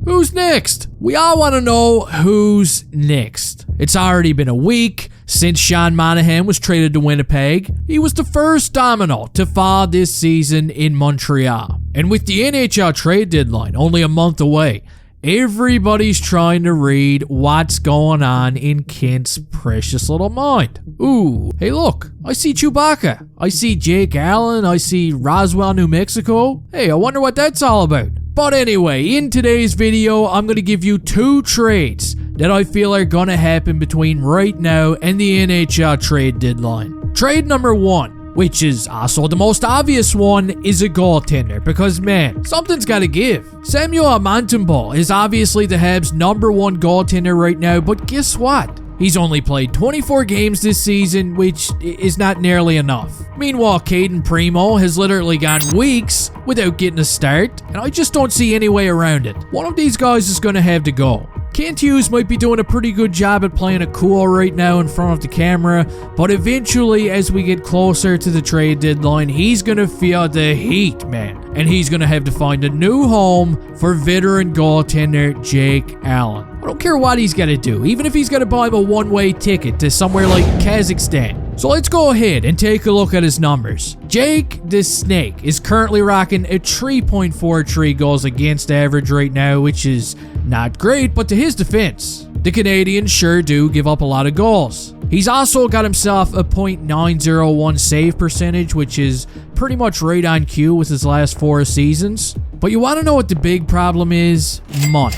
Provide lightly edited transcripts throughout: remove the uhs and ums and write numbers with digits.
Who's next? We all want to know who's next. It's already been a week since Sean Monahan was traded to Winnipeg. He was the first domino to fall this season in Montreal. And with the NHL trade deadline only a month away, everybody's trying to read what's going on in Kent's precious little mind. Ooh, hey look, I see Chewbacca. I see Jake Allen. I see Roswell, New Mexico. Hey, I wonder what that's all about. But anyway, in today's video, I'm going to give you 2 trades that I feel are going to happen between right now and the NHL trade deadline. Trade number 1, which is also the most obvious one, is a goaltender because, man, something's got to give. Samuel Montembeault is obviously the Habs' #1 goaltender right now, but guess what? He's only played 24 games this season, which is not nearly enough. Meanwhile, Caden Primo has literally gone weeks without getting a start, and I just don't see any way around it. One of these guys is going to have to go. Kent Hughes might be doing a pretty good job at playing it cool right now in front of the camera, but eventually, as we get closer to the trade deadline, he's gonna feel the heat, man. And he's gonna have to find a new home for veteran goaltender Jake Allen. I don't care what he's gotta do, even if he's gotta buy him a one-way ticket to somewhere like Kazakhstan. So let's go ahead and take a look at his numbers. Jake the Snake is currently rocking a 3.43 goals against average right now, which is not great, but to his defense, the Canadiens sure do give up a lot of goals. He's also got himself a .901 save percentage, which is pretty much right on cue with his last 4 seasons. But you want to know what the big problem is? Money.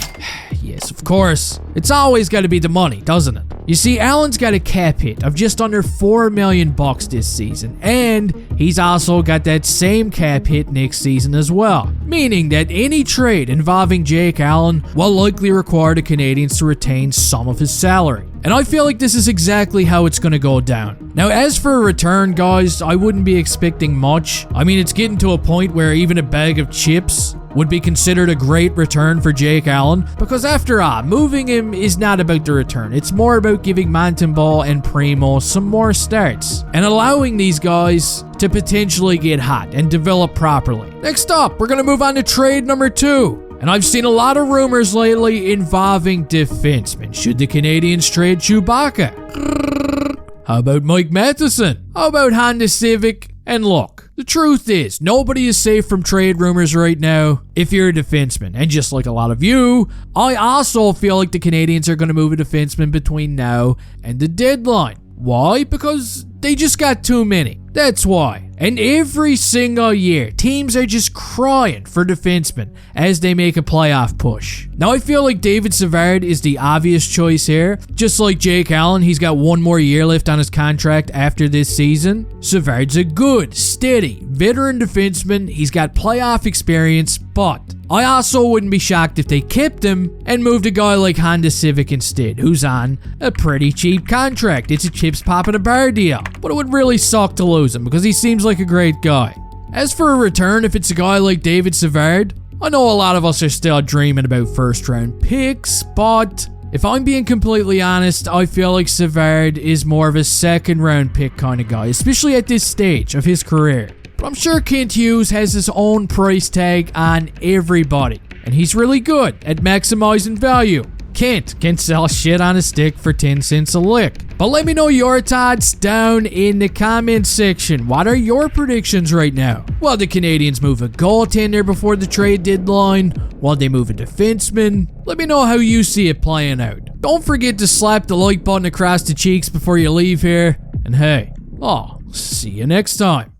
Yes, of course. It's always got to be the money, doesn't it? You see, Allen's got a cap hit of just under $4 million this season, and he's also got that same cap hit next season as well, meaning that any trade involving Jake Allen will likely require the Canadiens to retain some of his salary. And I feel like this is exactly how it's going to go down. Now, as for a return, guys, I wouldn't be expecting much. I mean, it's getting to a point where even a bag of chips would be considered a great return for Jake Allen, because after all, moving him is not about the return. It's more about giving Montembeault and Primo some more starts and allowing these guys to potentially get hot and develop properly. Next up, we're going to move on to trade number 2. And I've seen a lot of rumors lately involving defensemen. Should the Canadiens trade Chewbacca? How about Mike Matheson? How about Honda Civic? And look, the truth is, nobody is safe from trade rumors right now if you're a defenseman. And just like a lot of you, I also feel like the Canadiens are going to move a defenseman between now and the deadline. Why? Because they just got too many. That's why. And every single year, teams are just crying for defensemen as they make a playoff push. Now, I feel like David Savard is the obvious choice here. Just like Jake Allen, he's got 1 more year left on his contract after this season. Savard's a good, steady, veteran defenseman. He's got playoff experience, but I also wouldn't be shocked if they kept him and moved a guy like Honda Civic instead, who's on a pretty cheap contract. It's a chips pop in a bar deal, but it would really suck to lose him because he seems like a great guy. As for a return, if it's a guy like David Savard, I know a lot of us are still dreaming about first-round picks, but if I'm being completely honest, I feel like Savard is more of a second-round pick kind of guy, especially at this stage of his career. But I'm sure Kent Hughes has his own price tag on everybody, and he's really good at maximizing value. Kent can sell shit on a stick for 10 cents a lick. But let me know your thoughts down in the comments section. What are your predictions right now? Will the Canadiens move a goaltender before the trade deadline? Will they move a defenseman? Let me know how you see it playing out. Don't forget to slap the like button across the cheeks before you leave here. And hey, I'll see you next time.